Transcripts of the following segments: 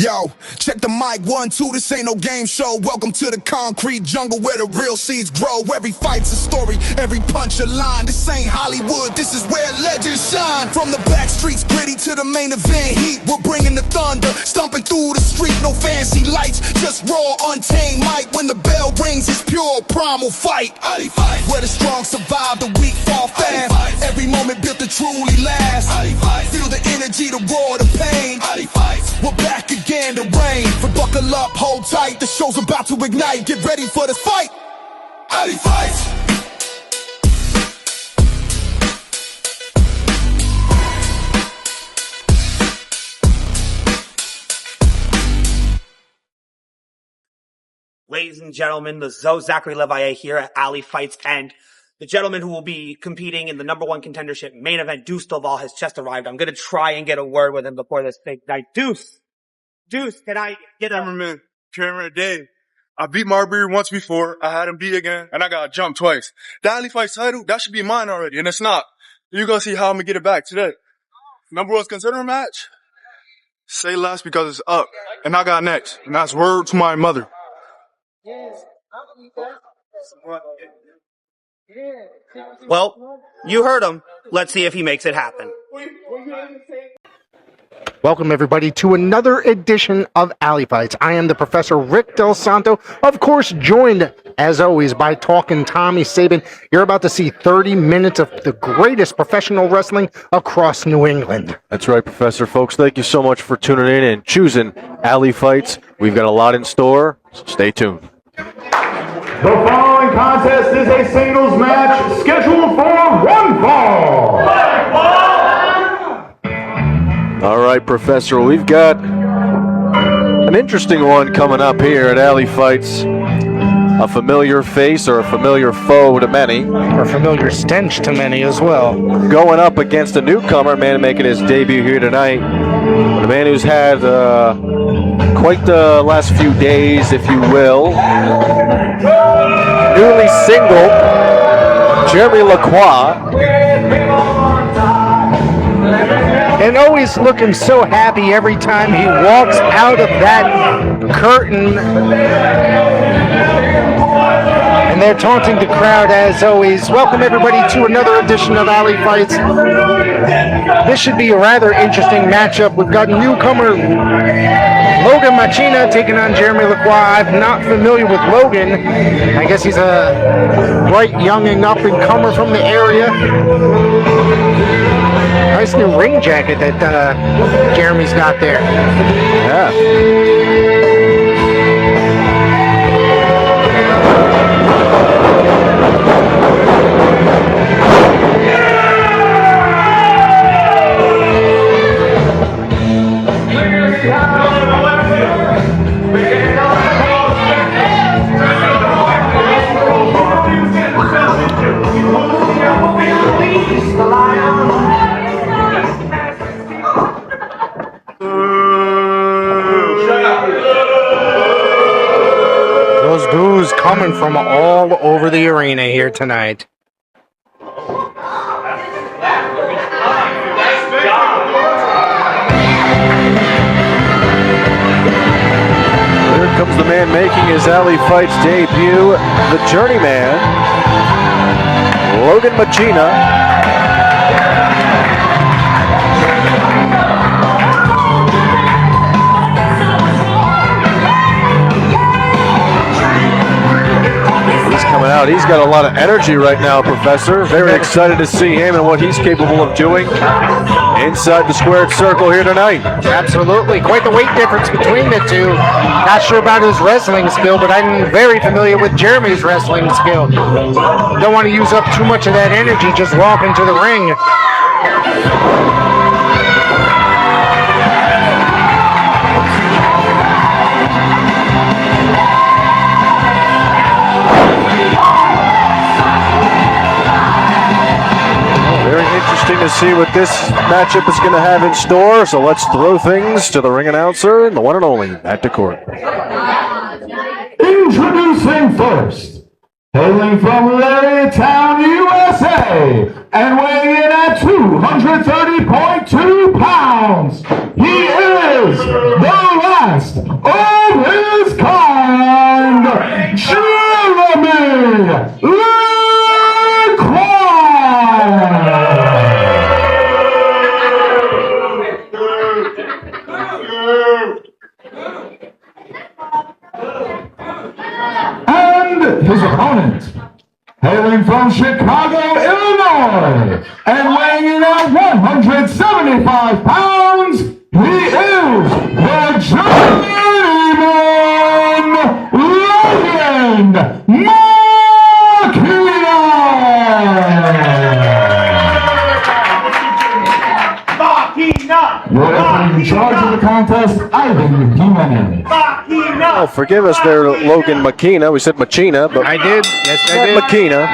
Yo, check the mic, 1, 2, this ain't no game show. Welcome to the concrete jungle where the real seeds grow. Every fight's a story, every punch a line. This ain't Hollywood, this is where legends shine. From the back streets, gritty to the main event heat. We're bringing the thunder, stomping through the street. No fancy lights, just raw, untamed mic. When the bell rings, it's pure primal fight. Where the strong survive, the weak fall fast. Every moment built to truly last. Feel the energy, the roar, the pain. We're back again to reign. For buckle up, hold tight. The show's about to ignite. Get ready for this fight. Ali fights. Ladies and gentlemen, the Zachary Levaye here at Ali Fights, and the gentleman who will be competing in the #1 contendership main event, Deuce Stovall, has just arrived. I'm going to try and get a word with him before this big night. Deuce, can I get Cameraman Dave. I beat Marbury once before. I had him beat again, and I got jumped twice. The Ali Fights title, that should be mine already, and it's not. You're going to see how I'm going to get it back today. #1 contender match, say less because it's up, and I got next, and that's word to my mother. Well, you heard him. Let's see if he makes it happen. Welcome, everybody, to another edition of Ali Fights. I am the Professor Rick Del Santo, of course, joined, as always, by Talking Tommy Sabin. You're about to see 30 minutes of the greatest professional wrestling across New England. That's right, Professor. Folks, thank you so much for tuning in and choosing Ali Fights. We've got a lot in store, so stay tuned. The following contest is a singles match scheduled for one fall. All right, Professor, we've got an interesting one coming up here at Ali Fights. A familiar face or a familiar foe to many. Or familiar stench to many as well. Going up against a newcomer, man making his debut here tonight. A man who's had quite the last few days, if you will. Newly single, Jeremy Lacroix. And always looking so happy every time he walks out of that curtain. And they're taunting the crowd as always. Welcome everybody to another edition of Ali Fights. This should be a rather interesting matchup. We've got newcomer Logan Machina taking on Jeremy Lacroix. I'm not familiar with Logan. I guess he's a bright young and up-and-comer from the area. Nice new ring jacket that Jeremy's got there. Yeah. Those boos coming from all over the arena here tonight. Here comes the man making his Ali Fights debut, the journeyman, Logan Machina. Coming out. He's got a lot of energy right now, Professor. Very excited to see him and what he's capable of doing inside the squared circle here tonight. Absolutely. Quite the weight difference between the two. Not sure about his wrestling skill, but I'm very familiar with Jeremy's wrestling skill. Don't want to use up too much of that energy just walking to the ring. To see what this matchup is going to have in store, so let's throw things to the ring announcer and the one and only Matt DeCourt. Introducing first, hailing from Larrytown, USA, and weighing in at 230.2 pounds, he is the last of his kind, Jeremy Lacroix. And his opponent, hailing from Chicago, Illinois, and weighing in at 175 pounds, he is the Journeyman Legend, Makina! Your referee in charge of the contest, Ivan Jimenez. Oh, forgive us there, Logan Makina. We said Machina, but I did. Yes, I did. Makina.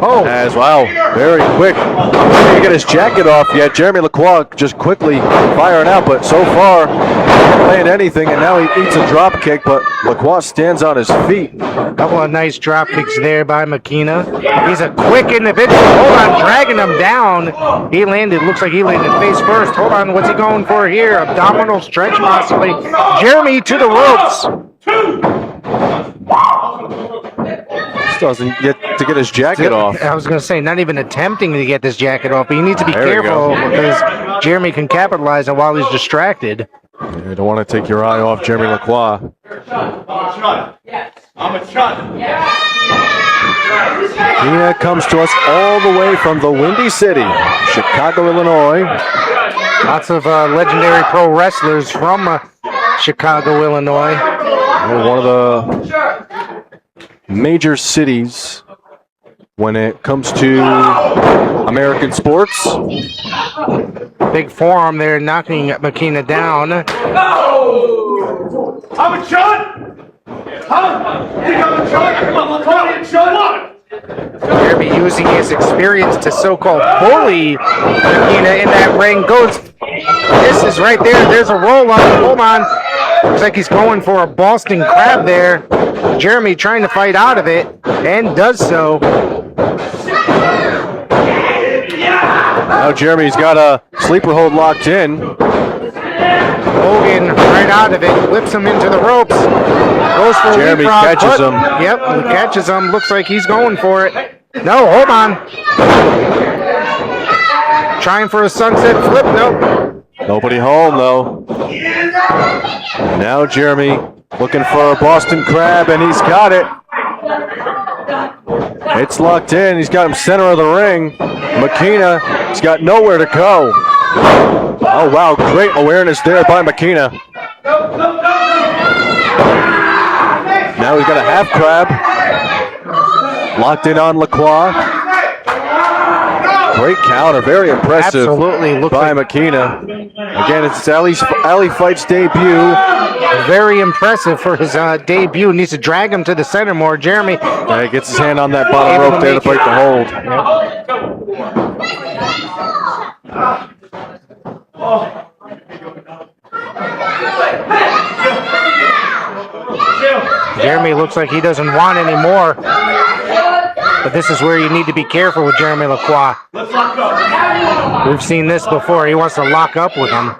Oh, as wow, very quick. Didn't get his jacket off yet. Jeremy Lacroix just quickly firing out, but so far not playing anything, and now he eats a drop kick. But Lacroix stands on his feet. Couple of nice drop kicks there by Makina. He's a quick individual. Hold on, dragging him down. He landed, looks like he landed face first. Hold on, what's he going for here? Abdominal stretch possibly. Jeremy to the ropes. Still doesn't get to get his jacket off. I was going to say, not even attempting to get this jacket off, but you need to be There you careful go. because Jeremy can capitalize on while he's distracted. You don't want to take your eye off Jeremy Lacroix. Makina comes to us all the way from the Windy City, Chicago, Illinois. Lots of legendary pro wrestlers from Chicago, Illinois. One of the major cities when it comes to American sports. Big forearm there, knocking Makina down. Jeremy using his experience to so-called bully Makina in that ring. Goes, this is right there. There's a roll up. Hold on. Looks like he's going for a Boston Crab there. Jeremy trying to fight out of it, and does so. Now Jeremy's got a sleeper hold locked in. Logan right out of it, whips him into the ropes. Goes for Jeremy a leapfrog, catches but- him. Yep, catches him. Looks like he's going for it. No, hold on. Trying for a sunset flip. Nope. Nobody home though. Now Jeremy looking for a Boston Crab, and he's got it. It's locked in. He's got him center of the ring. Makina, he's got nowhere to go. Oh wow, great awareness there by Makina. Now he's got a half crab. Locked in on Lacroix. Great counter, very impressive. Absolutely. Looks by like Makina. Again, it's Ali Fight's debut. very impressive for his debut. Needs to drag him to the center more. Jeremy Yeah, he gets his hand on that bottom rope there to break the hold. Jeremy looks like he doesn't want any more. But this is where you need to be careful with Jeremy Lacroix. We've seen this before. He wants to lock up with him.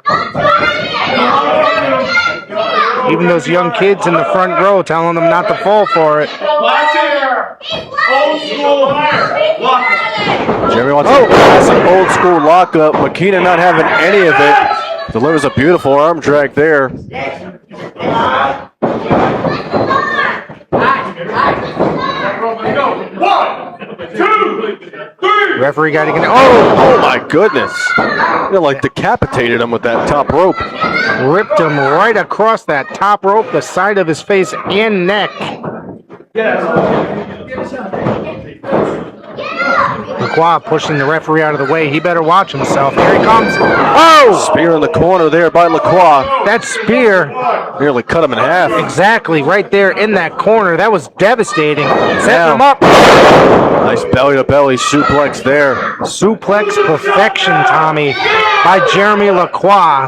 Even those young kids in the front row telling them not to fall for it. Jeremy wants a classic old school lockup. Makina not having any of it. Delivers a beautiful arm drag there. Referee got to get. Oh my goodness. They like decapitated him with that top rope. Ripped him right across that top rope, the side of his face and neck. Lacroix pushing the referee out of the way. He better watch himself. Here he comes. Oh! Spear in the corner there by Lacroix. That spear, Nearly cut him in half. exactly right there in that corner. That was devastating. Setting him up. Nice belly to belly suplex there. Suplex perfection, Tommy, by Jeremy Lacroix.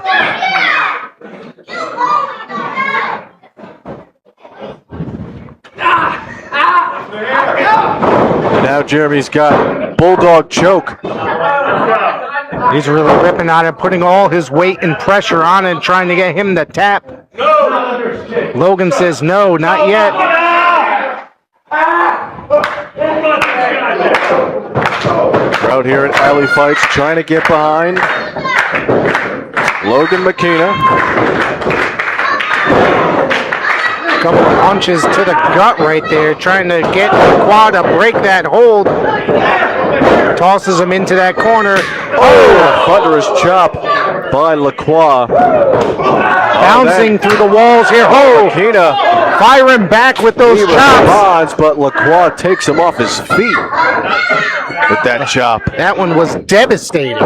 And now Jeremy's got bulldog choke. He's really ripping on it, putting all his weight and pressure on it and trying to get him to tap. Logan says no, not yet. Crowd here at Alley Fights trying to get behind Logan McKenna. Couple of punches to the gut right there, trying to get Lacroix to break that hold. Tosses him into that corner. Oh, thunderous chop by Lacroix. Bouncing through the walls here. Oh, McKenna firing back with those chops. responds, but Lacroix takes him off his feet with that chop. That one was devastating.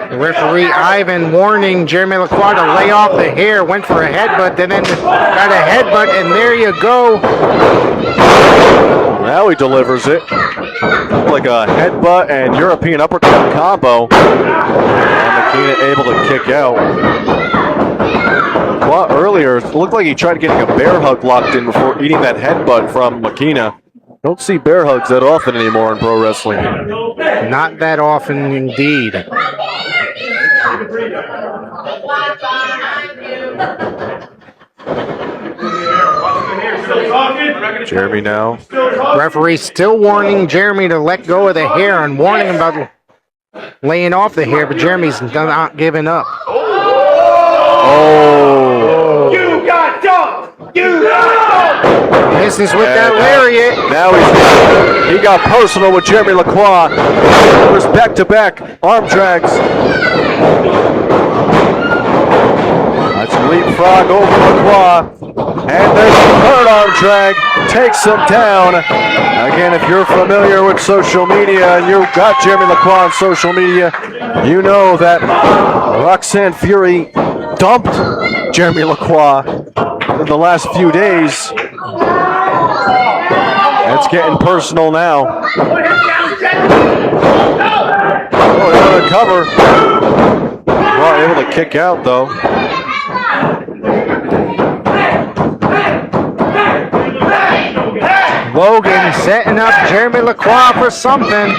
The referee Ivan warning Jeremy Lacroix to lay off the hair. Went for a headbutt, then got a headbutt, and there you go. Now he delivers it. Like a headbutt and European uppercut combo. And McKenna able to kick out. Well, earlier, it looked like he tried getting a bear hug locked in before eating that headbutt from McKenna. Don't see bear hugs that often anymore in pro wrestling. Not that often indeed. Jeremy now. Referee still warning Jeremy to let go of the hair and warning him about laying off the hair, but Jeremy's not giving up. Oh. You got dumped! You got dumped! Misses with that lariat. Now he got personal with Jeremy Lacroix. There's back-to-back arm drags. That's a leapfrog over Lacroix. And there's a third arm drag. Takes him down. Again, if you're familiar with social media and you've got Jeremy Lacroix on social media, you know that Roxanne Fury dumped Jeremy Lacroix in the last few days. It's getting personal now. Oh, another cover. Well, able to kick out though. Logan setting up Jeremy Lacroix for something.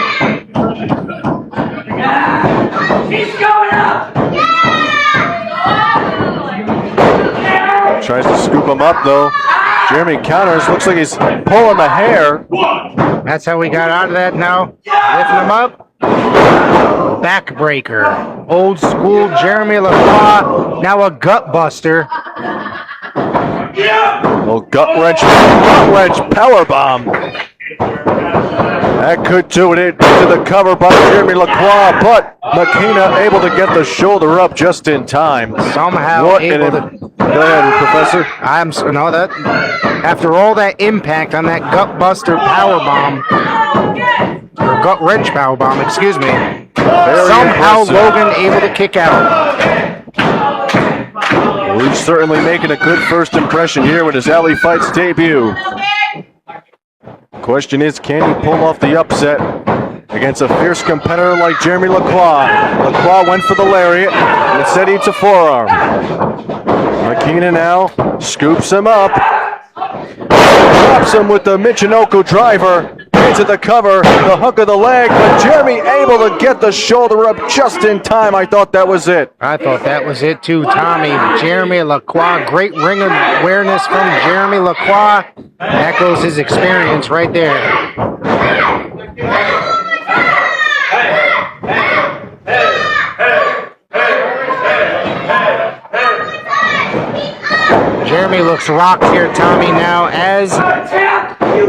He's going up! Tries to scoop him up though. Jeremy counters. Looks like he's pulling the hair. That's how we got out of that now. Lifting him up. Backbreaker. Old school Jeremy Lacroix. Now a gut buster. Little gut wrench power bomb. That could do it into the cover by Jeremy Lacroix, but McKenna able to get the shoulder up just in time. Somehow able to. Go ahead, Professor. After all that impact on that gut buster power bomb, or gut wrench power bomb, excuse me. Somehow impressive. Logan able to kick out. Well, he's certainly making a good first impression here with his Alley Fights debut. Question is, can he pull off the upset against a fierce competitor like Jeremy Lacroix? Lacroix went for the lariat and instead eats a forearm. McKenna now scoops him up, drops him with the Michinoku driver into the cover, the hook of the leg, but Jeremy able to get the shoulder up just in time. I thought that was it. I thought that was it too, Tommy. Jeremy Lacroix, great ring awareness from Jeremy Lacroix. That goes his experience right there. Jeremy looks rocked here, Tommy, now as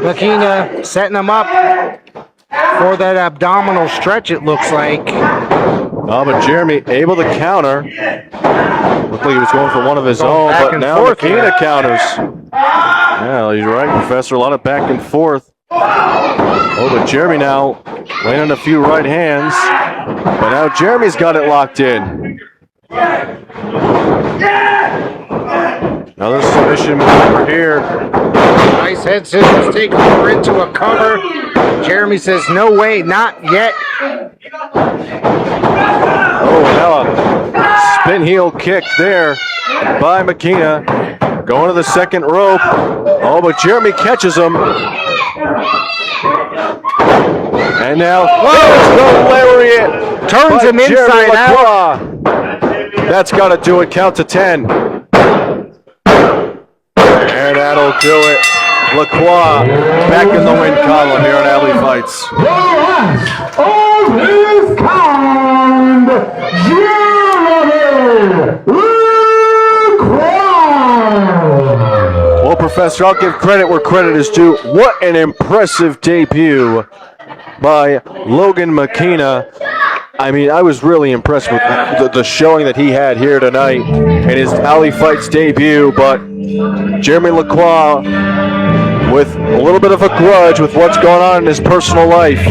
McKenna setting him up for that abdominal stretch, it looks like. Oh, but Jeremy able to counter. Looked like he was going for one of his own, back but and now forth McKenna here. counters. Yeah, you're right, Professor. A lot of back and forth. Oh, but Jeremy now landing a few right hands. But now Jeremy's got it locked in. Another submission move over here. Nice head scissors take over into a cover. Jeremy says, no way, not yet. Oh, now a spin heel kick there by McKenna. Going to the second rope. Oh, but Jeremy catches him. And now, there's the lariat. Turns him Jeremy inside out. Lacroix. That's got to do it. Count to 10. And that'll do it. Lacroix back in the win column here on Alley Fights. The last of his kind, Jeremy Lacroix. Well, Professor, I'll give credit where credit is due. What an impressive debut by Logan McKenna. I mean, I was really impressed with the showing that he had here tonight in his Alley Fights debut, but Jeremy Lacroix, with a little bit of a grudge with what's going on in his personal life,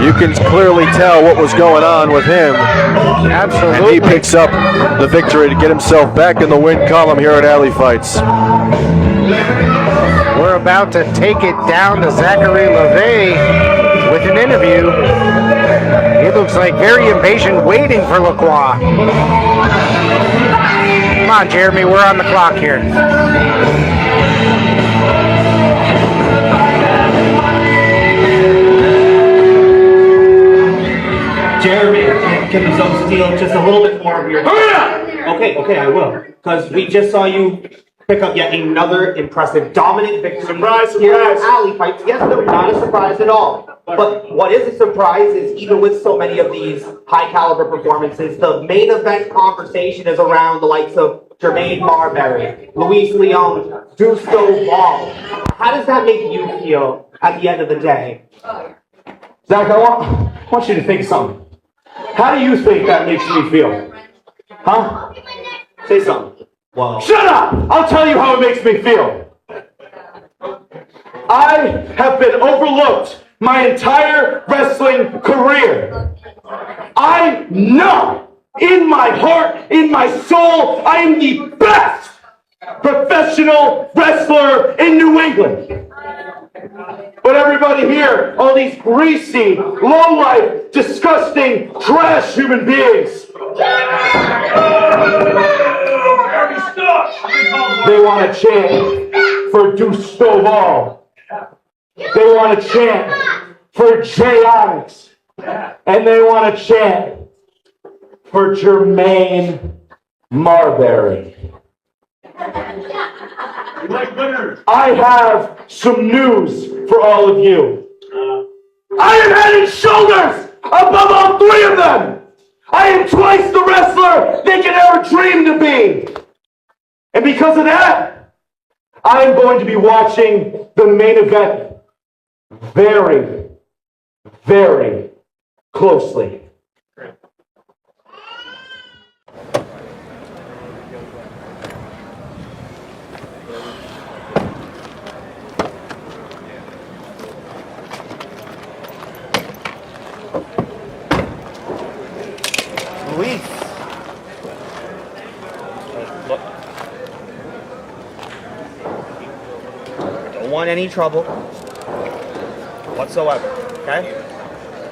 you can clearly tell what was going on with him. Absolutely. And he picks up the victory to get himself back in the win column here at Alley Fights. We're about to take it down to Zachary LeVay with an interview. He looks like very impatient, waiting for Lacroix. Come on, Jeremy, we're on the clock here. Jeremy, can you steal just a little bit more of your... Hurry up! Okay, I will. Because we just saw you pick up yet another impressive, dominant victory. Surprise, here at surprise. Alley Fights. Yes, no, not a surprise at all. But what is a surprise is even with so many of these high-caliber performances, the main event conversation is around the likes of Jermaine Marbury, Luis Leon, Dusko Ball. How does that make you feel at the end of the day? Zach, I want you to think of something. How do you think that makes me feel? Huh? Say something. Well, Shut up! I'll tell you how it makes me feel. I have been overlooked my entire wrestling career. I know in my heart, in my soul, I am the best professional wrestler in New England. But everybody here, all these greasy, low-life, disgusting, trash human beings, they want to chant for Deuce Stovall. They want to chant for Jay Onyx. And they want to chant for Jermaine Marbury. I have some news for all of you. I am head and shoulders above all three of them. I am twice the wrestler they could ever dream to be. And because of that, I am going to be watching the main event very, very closely. Luis. Look. Don't want any trouble whatsoever, okay?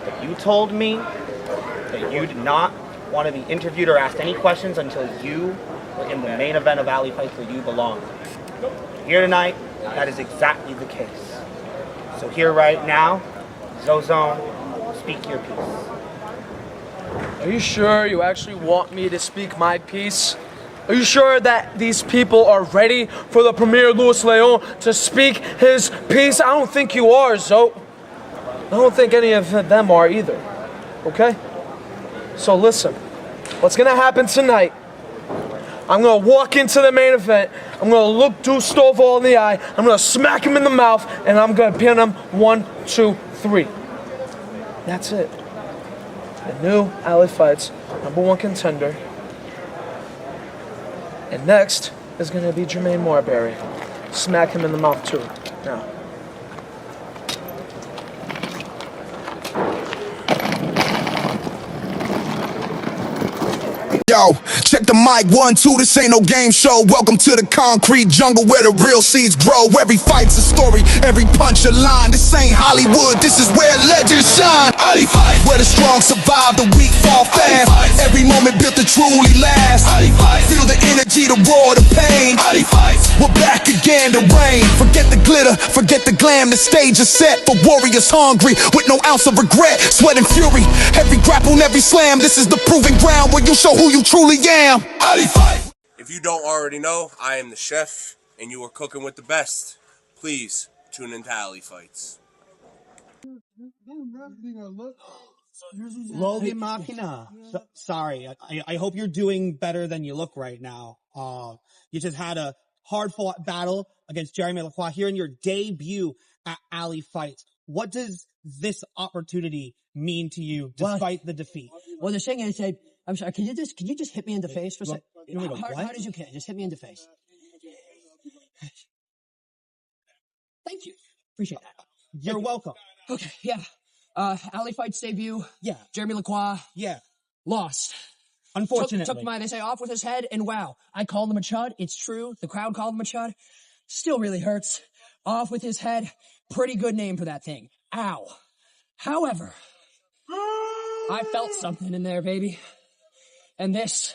But you told me that you did not want to be interviewed or asked any questions until you were in the main event of Alley Fights where you belong. Here tonight, that is exactly the case. So here right now, Zozone, speak your piece. Are you sure you actually want me to speak my piece? Are you sure that these people are ready for the Premier Luis Leon to speak his piece? I don't think you are, Zo. I don't think any of them are either. Okay? So listen, what's gonna happen tonight? I'm gonna walk into the main event. I'm gonna look Deuce Stovall in the eye. I'm gonna smack him in the mouth, and I'm gonna pin him 1, 2, 3. That's it. The new Alley Fights #1 contender. And next is going to be Jermaine Marbury. Smack him in the mouth too. Now. Yo, check the mic, 1, 2, this ain't no game show. Welcome to the concrete jungle where the real seeds grow. Every fight's a story, every punch a line. This ain't Hollywood, this is where legends shine. Where the strong survive, the weak fall fast. Every moment built to truly last. Feel the energy, the roar, the pain. We're back again to reign. Forget the glitter, forget the glam. The stage is set for warriors hungry with no ounce of regret, sweat and fury. Every grapple and every slam. This is the proving ground where you show who you truly am. If you don't already know, I am the chef, and you are cooking with the best. Please tune into Alley Fights. Logan Machina. Sorry, I hope you're doing better than you look right now. You just had a hard-fought battle against Jeremy Lacroix here in your debut at Alley Fights. What does this opportunity mean to you, despite the defeat? Well, the thing is, I'm sorry. Can you just hit me in the face for a second? Hard as you can. Just hit me in the face. Thank you. Appreciate that. You're welcome. Okay. Yeah. Alley Fights debut. Yeah. Jeremy Lacroix. Yeah. Lost. Unfortunately. Took my, they say, off with his head, and wow, I called him a chud. It's true. The crowd called him a chud. Still really hurts. Off with his head. Pretty good name for that thing. Ow. However, I felt something in there, baby. And this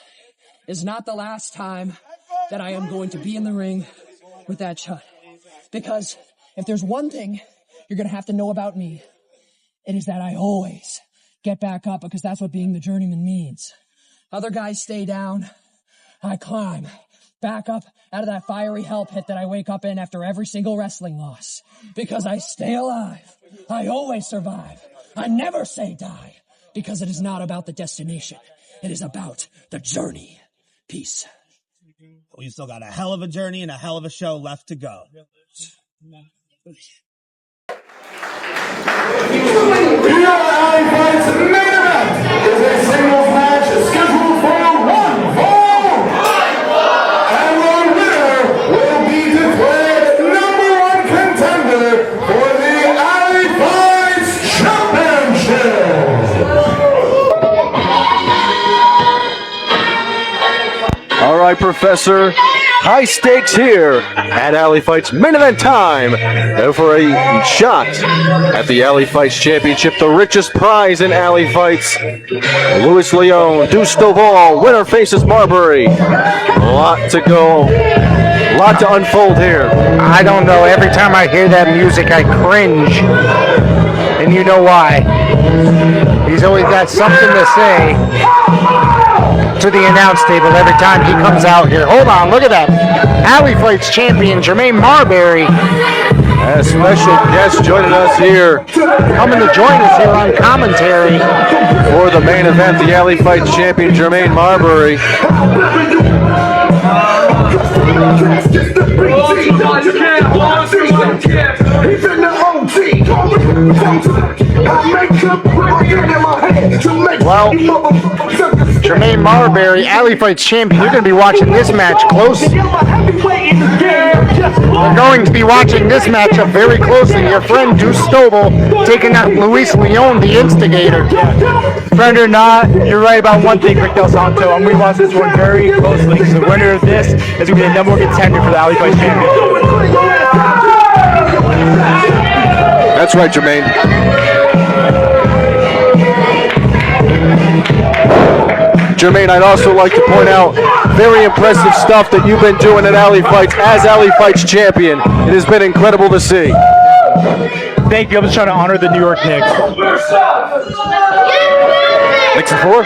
is not the last time that I am going to be in the ring with that chud. Because if there's one thing you're going to have to know about me, it is that I always get back up, because that's what being the journeyman means. Other guys stay down. I climb back up out of that fiery hell pit that I wake up in after every single wrestling loss. Because I stay alive. I always survive. I never say die. Because it is not about the destination. It is about the journey. Peace. Well, you still got a hell of a journey and a hell of a show left to go. Here at Alley Fights, the main event is a singles match scheduled for 1 fall. And the winner will be declared #1 contender for the Alley Fights Championship. All right, Professor. High stakes here at Alley Fights main event time. Now for a shot at the Alley Fights Championship, the richest prize in Alley Fights. Luis Leon, Deuce Stovall, winner faces Marbury. A lot to go, a lot to unfold here. I don't know. Every time I hear that music, I cringe. And you know why. He's always got something to say to the announce table every time he comes out here. Hold on, look at that. Alley Fights champion Jermaine Marbury. A special guest joining us here. Coming to join us here on commentary. For the main event, the Alley Fights champion Jermaine Marbury. Well, Jermaine Marbury, Alley Fights champion, you're going to be watching this match closely. We're going to be watching this matchup very closely. Your friend Deuce Stovall taking out Luis Leon, the instigator. Friend or not, you're right about one thing, Rick Del Santo. I'm going to watch this one very closely, because the winner of this is going to be the #1 contender for the Alley Fights champion. That's right, Jermaine. Jermaine, I'd also like to point out very impressive stuff that you've been doing at Alley Fights as Alley Fights champion. It has been incredible to see. Thank you. I'm just trying to honor the New York Knicks. Knicks and 4?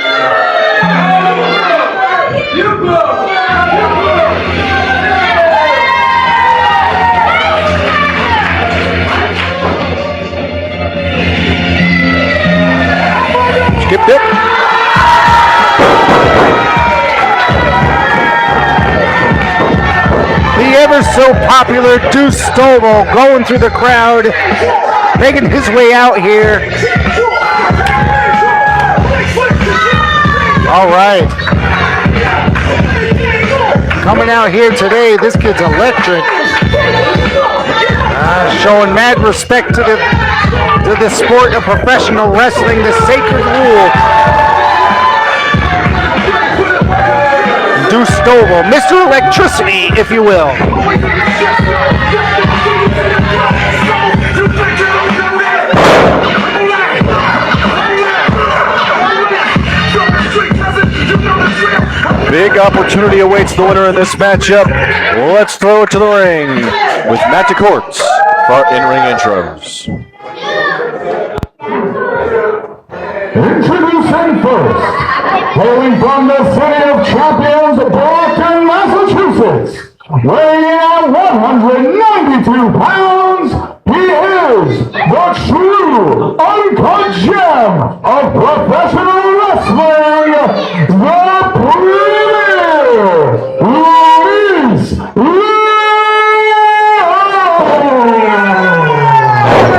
Skipped it. The ever so popular Deuce Stovall going through the crowd, making his way out here. All right. Coming out here today, this kid's electric. Showing mad respect to the sport of professional wrestling, the sacred rule. Deuce Stovall, Mr. Electricity, if you will. Big opportunity awaits the winner in this matchup. Let's throw it to the ring with Matt DeCourts for our in-ring intros. Introducing first, hailing from the city of champions, Boston, Massachusetts, weighing in at 192 pounds, he is the true uncut gem of professional wrestling, the Premier, Luis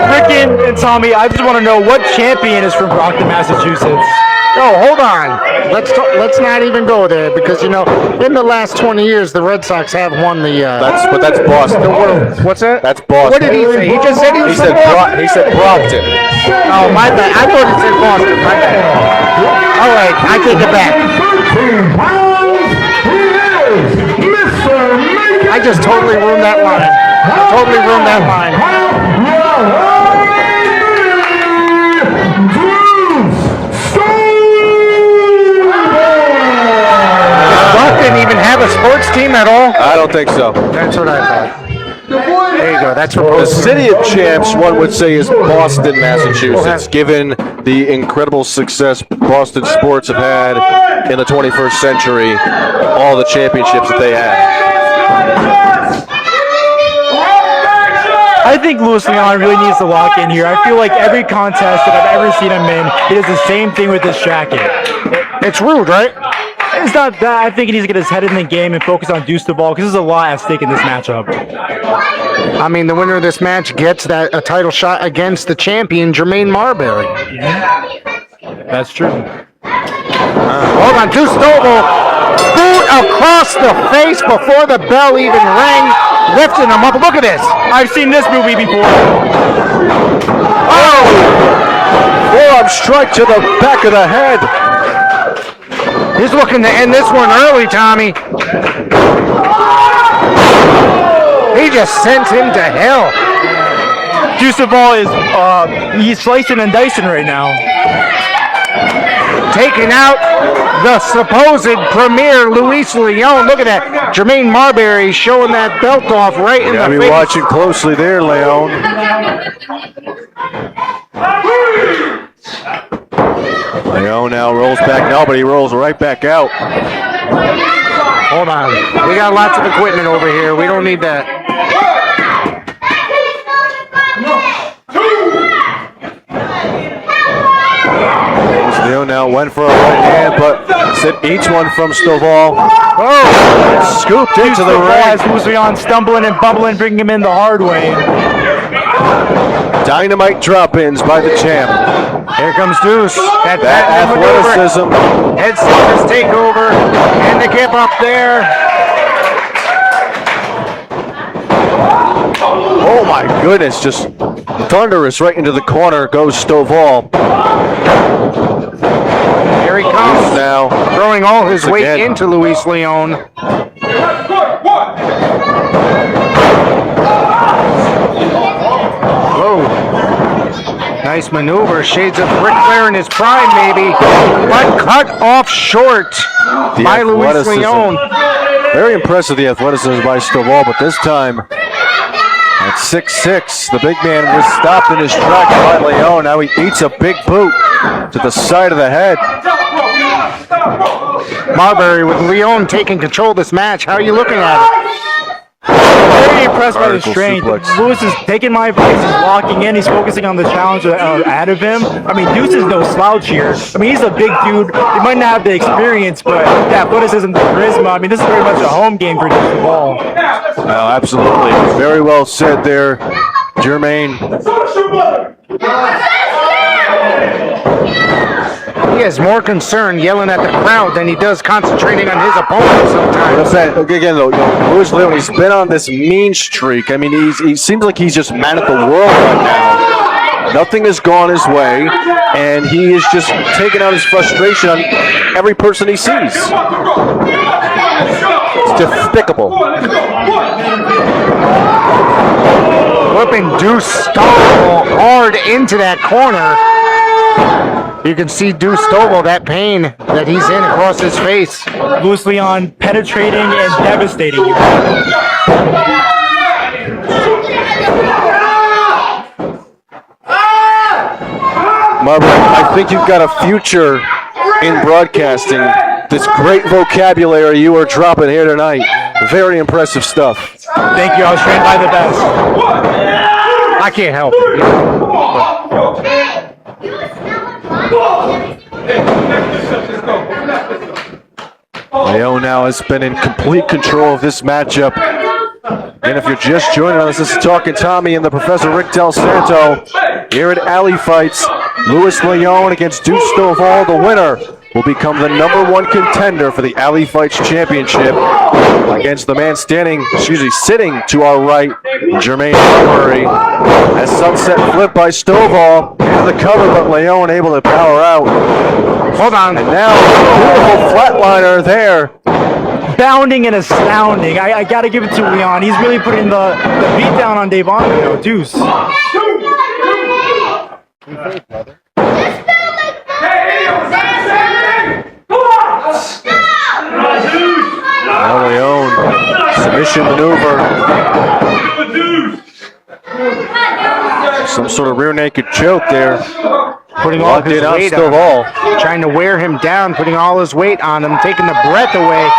Rick and Tommy, I just want to know what champion is from Brockton, Massachusetts. Oh, hold on. Let's not even go there because in the last 20 years the Red Sox have won the. But that's Boston. The world. What's that? That's Boston. What did he say? He just said he was from Boston. He said Brockton. Oh, my bad. I thought he said Boston. My bad. All right, I take it back. 13 pounds, he is Mr. Make I just totally ruined that line. Totally ruined that line. Brockton even have a sports team at all? I don't think so. That's what I thought. There you go. That's what The city of champs, one would say, is Boston, Massachusetts, Okay. given the incredible success Boston sports have had in the 21st century, all the championships that they have. I think Luis Leon really needs to lock in here. I feel like every contest that I've ever seen him in, he does the same thing with his jacket. It's rude, right? It's not that. I think he needs to get his head in the game and focus on Deuce Stovall because there's a lot at stake in this matchup. I mean, the winner of this match gets a title shot against the champion, Jermaine Marbury. That's true. Hold on, Deuce Stovall, boot across the face before the bell even rang, lifting him up. Look at this. I've seen this movie before. Oh! Forearm strike to the back of the head. He's looking to end this one early, Tommy. He just sent him to hell. Deuce Stovall is he's slicing and dicing right now. Taking out the supposed premier Luis Leon. Look at that. Jermaine Marbury showing that belt off right in the Gotta be face. watching closely there, Leon. Leon now rolls back now, but he rolls right back out. Hold on. We got lots of equipment over here. We don't need that. Leon now went for a right hand, but sent each one from Stovall. Oh! Scooped into the ring. As Luis Leon stumbling and bubbling, bringing him in the hard way. Dynamite drop-ins by the champ. Here comes Deuce. That athleticism. Head scissors take over. And the kip up there. Oh my goodness, just thunderous right into the corner goes Stovall. Here he comes. Now throwing all his weight again into Luis Leon. Whoa. Nice maneuver. Shades of Ric Flair in his prime, maybe. But cut off short by Luis athleticism. Leon. Very impressive, the athleticism by Stovall, but this time at 6'6", the big man was stopped in his tracks by Leon. Now he eats a big boot to the side of the head. Marbury with Leon taking control of this match. How are you looking at it? Very impressed by the Vertical strength. suplex. Lewis is taking my advice. He's locking in. He's focusing on the challenge ahead of him. I mean, Deuce is no slouch here. I mean, he's a big dude. He might not have the experience, but the athleticism, the charisma. I mean, this is very much a home game for Deuce Stovall. Oh, absolutely. Very well said there, Jermaine. He has more concern yelling at the crowd than he does concentrating on his opponent sometimes. Again, though, Luis Leon, he's been on this mean streak. I mean, he seems like he's just man of the world right now. Nothing has gone his way, and he is just taking out his frustration on every person he sees. It's despicable. Whipping Deuce Stovall hard into that corner. You can see Deuce Stovall, that pain that he's in across his face. Luis Leon penetrating and devastating you. Marbury, I think you've got a future in broadcasting. This great vocabulary you are dropping here tonight. Very impressive stuff. Thank you. I was trained by the best. I can't help it. Leon now has been in complete control of this matchup. And if you're just joining us, this is Talking Tommy and the Professor Rick Del Santo here at Alley Fights. Luis Leon against Deuce Stovall. The winner will become the #1 contender for the Alley Fights Championship against the man sitting to our right, Jermaine Marbury. As Sunset flipped by Stovall into the cover, but Leon able to power out. Hold on. And now, beautiful flatliner there. Bounding and astounding. I got to give it to Leon. He's really putting the beat down on Devon, Deuce. Now Leon, submission maneuver. Some sort of rear naked choke there. Putting all his weight on him, trying to wear him down, putting all his weight on him, taking the breath away.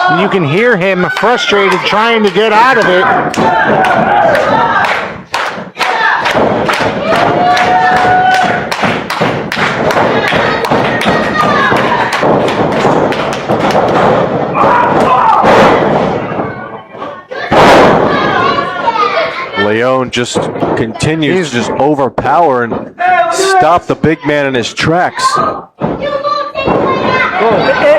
And you can hear him frustrated, trying to get out of it. Leon just continues to just overpower and stop the big man in his tracks.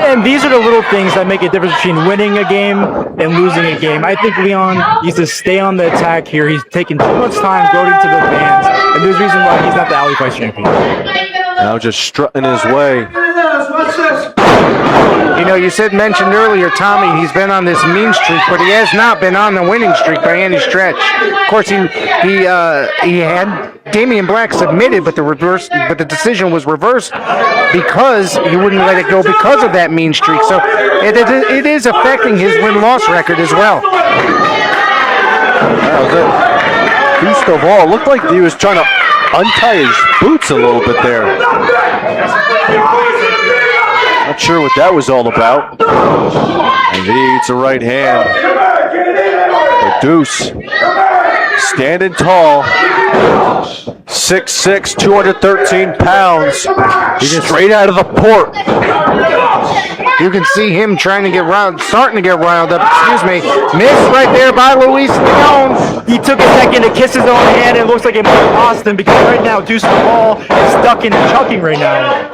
And these are the little things that make a difference between winning a game and losing a game. I think Leon needs to stay on the attack here. He's taking too much time going to the fans, and there's a reason why he's not the Alley Fights champion. Now just strutting his way. You know, you mentioned earlier, Tommy, he's been on this mean streak, but he has not been on the winning streak by any stretch. Of course, he had Damian Black submitted, but the decision was reversed because he wouldn't let it go because of that mean streak. So it is affecting his win-loss record as well. That was it. Deuce Stovall looked like he was trying to untie his boots a little bit there. Not sure what that was all about. And he eats a right hand. But Deuce, standing tall, 6'6", 213 pounds, straight out of the port. You can see him starting to get riled up. Excuse me. Missed right there by Luis Leon. He took a second to kiss his own hand, and it looks like it might have lost him because right now Deuce Stovall is stuck in chucking right now.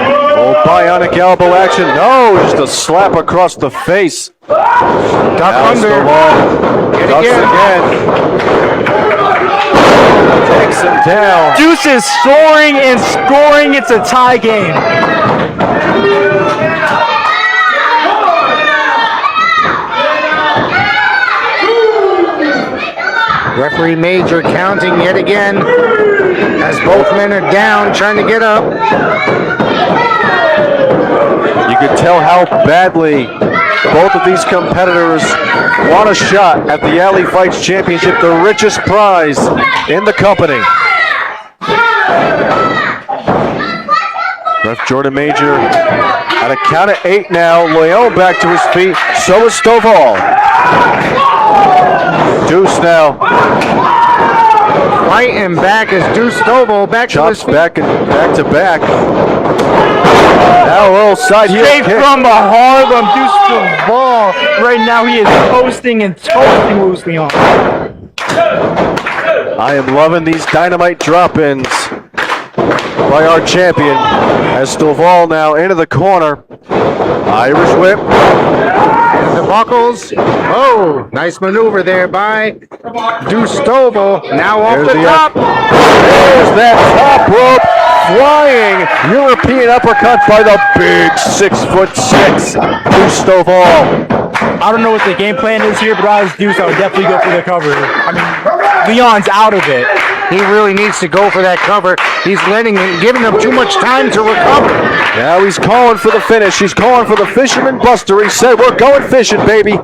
Oh, bionic elbow action. No, just a slap across the face. Duck under. Ducks again. Takes him down. Deuce is soaring and scoring. It's a tie game. Referee Major counting yet again as both men are down, trying to get up. You could tell how badly both of these competitors want a shot at the Alley Fights Championship, the richest prize in the company. Ref Jordan Major at a count of 8 now. Leon back to his feet. So is Stovall. Deuce now. Fighting back as Deuce Stovall back to his feet. Back to back. Now a little side heel Straight kick. from the Harlem, Deuce Stovall. Right now he is posting and toasting Luis Leon. I am loving these dynamite drop-ins by our champion as Stovall now into the corner. Irish whip. The buckles. Oh, nice maneuver there by Deuce Stovall. Now off the top. There's that top rope flying European uppercut by the big 6'6" Deuce Stovall. I don't know what the game plan is here, but if I was Deuce, I would definitely go for the cover. I mean, Leon's out of it. He really needs to go for that cover. He's giving him too much time to recover. Now he's calling for the finish. He's calling for the Fisherman Buster. He said, "We're going fishing, baby."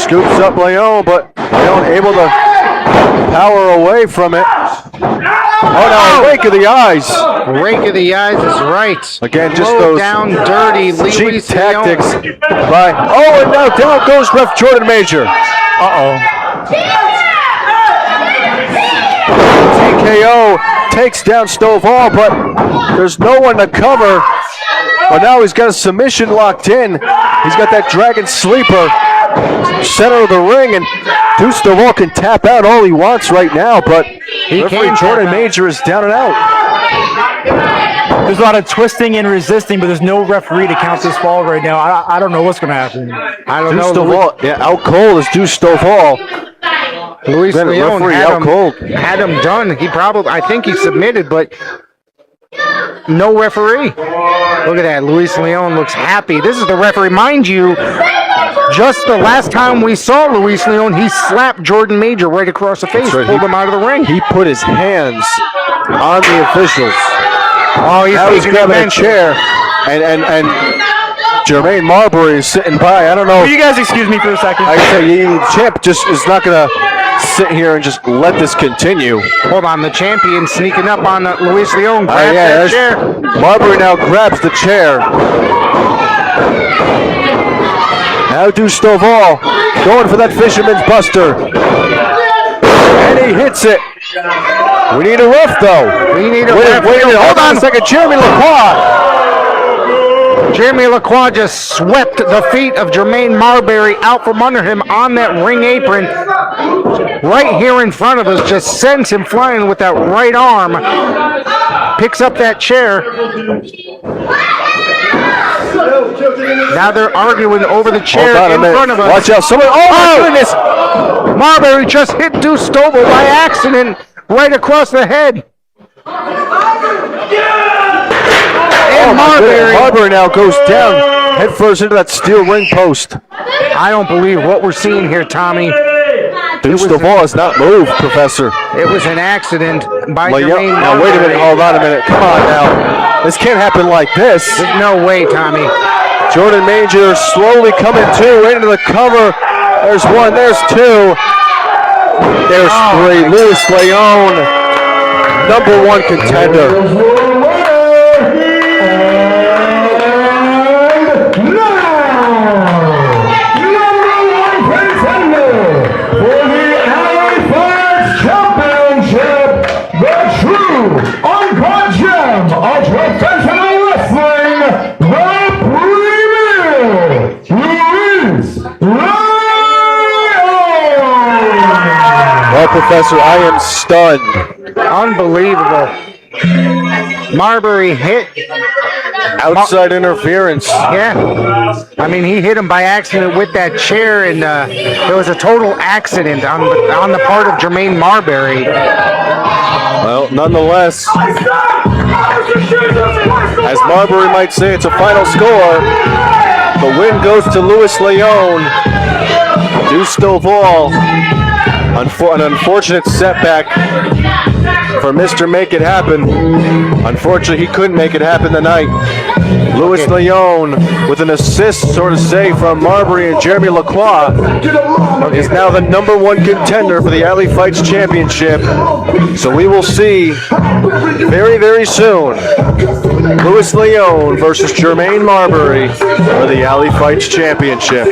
Scoops up Leon, but Leon able to power away from it. Oh no, rake of the eyes. Rake of the eyes is right. Again, just Low those down dirty cheap Luis tactics Leon. by. Oh, and now down goes Ref Jordan Major. TKO takes down Stovall, but there's no one to cover. But now he's got a submission locked in. He's got that Dragon Sleeper center of the ring, and Deuce Stovall can tap out all he wants right now, but referee Jordan Major is down and out. There's a lot of twisting and resisting, but there's no referee to count this fall right now. I don't know what's going to happen. I don't Deuce know. Stovall, out cold is Deuce Stovall. Luis Leon out cold. had him done. I think he submitted, but no referee. Look at that. Luis Leon looks happy. This is the referee. Mind you, just the last time we saw Luis Leon, he slapped Jordan Major right across the face, pulled him out of the ring. He put his hands on the officials. Oh, he's grabbing a chair, and Jermaine Marbury is sitting by. I don't know. Will you guys excuse me for a second? I say the champ just is not going to sit here and just let this continue. Hold on, the champion sneaking up on Luis Leon. Grabs that chair. Marbury now grabs the chair. Now Deuce Stovall going for that Fisherman's Buster. And he hits it. We need a ref, though. We need a ref. Wait a minute. Hold on a second. Jeremy Lacroix. Jeremy Lacroix just swept the feet of Jermaine Marbury out from under him on that ring apron. Right here in front of us, just sends him flying with that right arm. Picks up that chair. Now they're arguing over the chair in front of us. Watch out. Someone. Oh, my goodness. Marbury just hit Deuce Stovall by accident right across the head. And Marbury now goes down head first into that steel ring post. I don't believe what we're seeing here, Tommy. Deuce Stovall has not moved, Professor. It was an accident by Jermaine Marbury. Now, wait a minute. Hold on a minute. Come on now. This can't happen like this. There's no way, Tommy. Jordan Major slowly coming to into the cover. There's one. There's two. There's three. Luis Leon, #1 contender. Well, Professor, I am stunned. Unbelievable. Marbury hit. Outside interference. Yeah. I mean, he hit him by accident with that chair, and it was a total accident on the part of Jermaine Marbury. Well, nonetheless, as Marbury might say, it's a final score. The win goes to Luis Leon. Deuce Stovall. An unfortunate setback for Mr. Make It Happen. Unfortunately, he couldn't make it happen tonight. Luis Leon, with an assist, so to say, from Marbury and Jeremy Lacroix, is now the #1 contender for the Alley Fights Championship. So we will see very, very soon Luis Leon versus Jermaine Marbury for the Alley Fights Championship.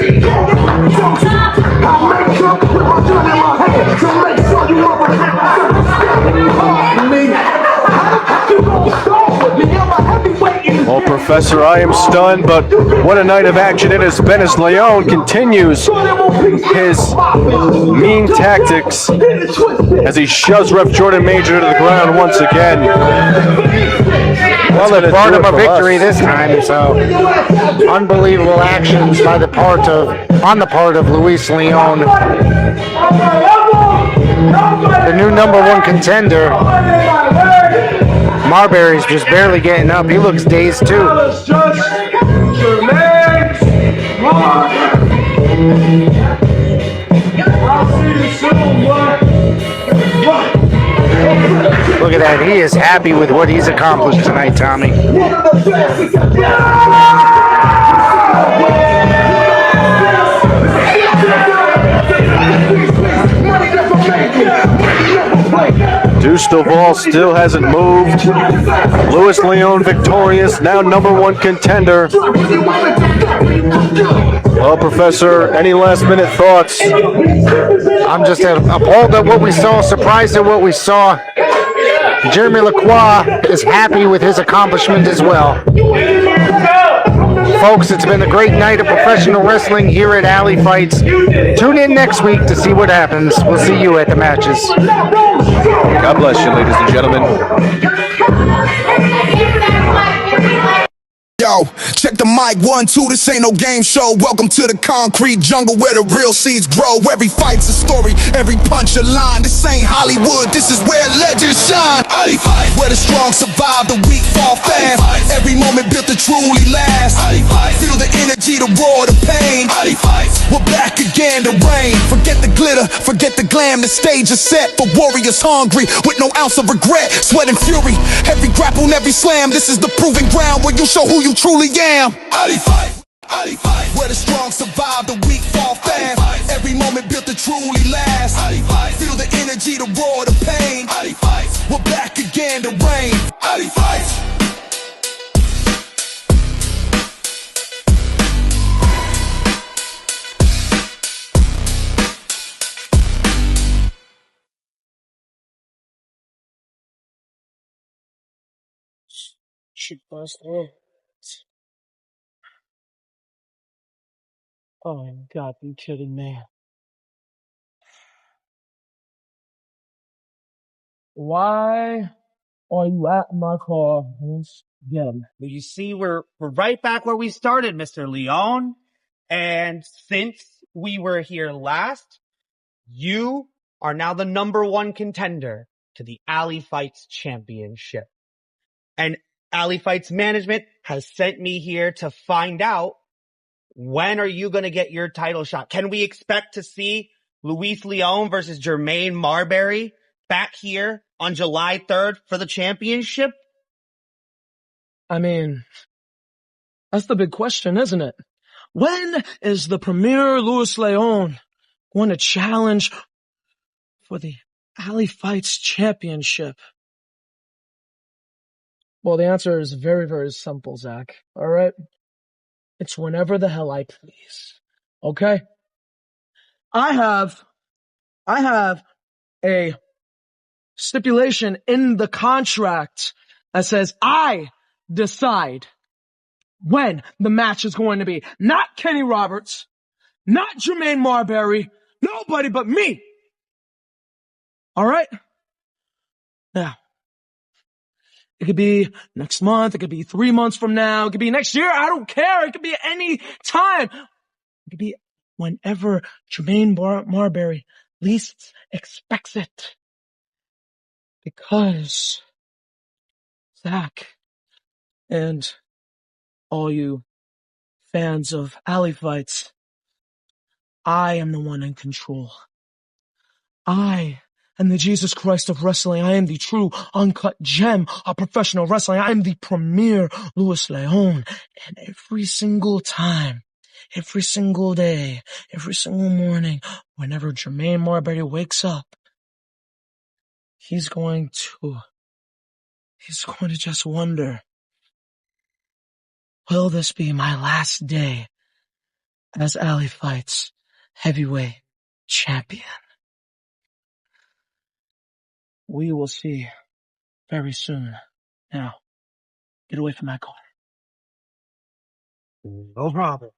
Well, Professor, I am stunned, but what a night of action it has been as Leon continues his mean tactics as he shoves Ref Jordan Major to the ground once again. Well, it brought him a victory this time, so unbelievable actions on the part of Luis Leon, the new #1 contender. Marbury's just barely getting up. He looks dazed too. Look at that. He is happy with what he's accomplished tonight, Tommy. Deuce Stovall still hasn't moved. Luis Leon victorious, now #1 contender. Well, Professor, any last-minute thoughts? I'm just appalled at what we saw, surprised at what we saw. Jeremy Lacroix is happy with his accomplishment as well. Folks, it's been a great night of professional wrestling here at Alley Fights. Tune in next week to see what happens. We'll see you at the matches. God bless you, ladies and gentlemen. Yo, check the mic, 1, 2, this ain't no game show. Welcome to the concrete jungle where the real seeds grow. Every fight's a story, every punch a line. This ain't Hollywood, this is where legends shine. Where the strong survive, the weak fall fast. Every moment built to truly last. Feel the energy, the roar, the pain. We're back again to reign. Forget the glitter, forget the glam. The stage is set for warriors hungry with no ounce of regret, sweat and fury. Every grapple, every slam. This is the proving ground where you show who you truly am. Where the strong survive, the weak fall fast. Every moment built to truly last. Feel the energy, the roar, the pain. We're back again to reign. She bust in. Oh my God, you kidding me? Why are you at my car once again? Well, you see, we're right back where we started, Mr. Leon. And since we were here last, you are now the #1 contender to the Alley Fights Championship. And Alley Fights management has sent me here to find out, when are you going to get your title shot? Can we expect to see Luis Leon versus Jermaine Marbury back here on July 3rd for the championship? I mean, that's the big question, isn't it? When is the Premier Luis Leon going to challenge for the Alley Fights Championship? Well, the answer is very, very simple, Zach. All right? It's whenever the hell I please. Okay? I have a stipulation in the contract that says I decide when the match is going to be. Not Kenny Roberts, not Jermaine Marbury, nobody but me. All right? Now, it could be next month, it could be 3 months from now, it could be next year, I don't care. It could be any time. It could be whenever Jermaine Marbury least expects it. Because, Zach, and all you fans of Alley Fights, I am the one in control. I am the Jesus Christ of wrestling. I am the true uncut gem of professional wrestling. I am the premier Luis Leon. And every single time, every single day, every single morning, whenever Jermaine Marbury wakes up, he's going to just wonder, will this be my last day as Alley Fights heavyweight champion? We will see very soon. Now, get away from that car. No problem.